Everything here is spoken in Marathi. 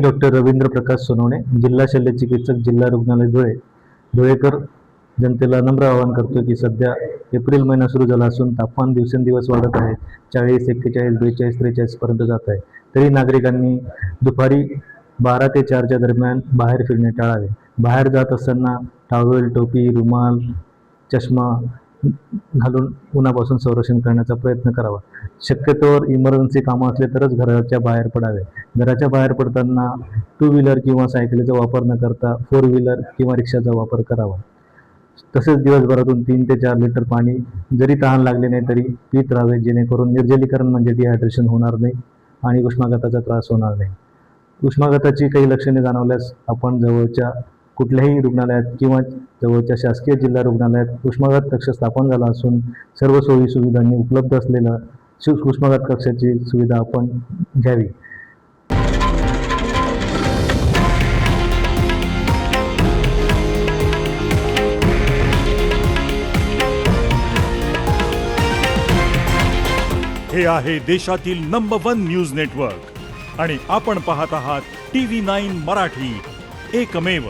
डॉक्टर रवींद्र प्रकाश सोनवणे, जिल्हा शल्यचिकित्सक, जिल्हा रुग्णालय धुळे. धुळेकर जनतेला नम्र आवाहन करतो की सध्या एप्रिल महिना सुरू झाला असून तापमान दिवसेंदिवस वाढत आहे. 40, 41, 42, 43 पर्यंत जात आहे. तरी नागरिकांनी दुपारी 12 ते 4च्या दरम्यान बाहेर फिरणे टाळावे. बाहेर जात असताना टॉवेल, टोपी, रुमाल, चष्मा घालून उन्हापासून संरक्षण करण्याचा प्रयत्न करावा. शक्यतोवर इमर्जन्सी कामं असले तरच घराच्या बाहेर पडावे. घराच्या बाहेर पडताना 2 व्हीलर किंवा सायकलीचा वापर न करता 4 व्हीलर किंवा रिक्षाचा वापर करावा. तसेच दिवसभरातून 3 ते 4 लिटर पाणी जरी तहान लागले नाही तरी पीत राहावे, जेणेकरून निर्जलीकरण म्हणजे डिहायड्रेशन होणार नाही आणि उष्माघाताचा त्रास होणार नाही. उष्माघाताची काही लक्षणे जाणवल्यास आपण जवळच्या कुठल्याही रुग्णालयात किंवा जवळच्या शासकीय जिल्हा रुग्णालयात उष्माघात कक्ष स्थापन झाला असून सर्व सोयी सुविधांनी उपलब्ध असलेल्या उष्माघात कक्षाची सुविधा आपण घ्यावी. हे आहे देशातील नंबर 1 न्यूज नेटवर्क आणि आपण पाहत आहात TV9 मराठी, एकमेव.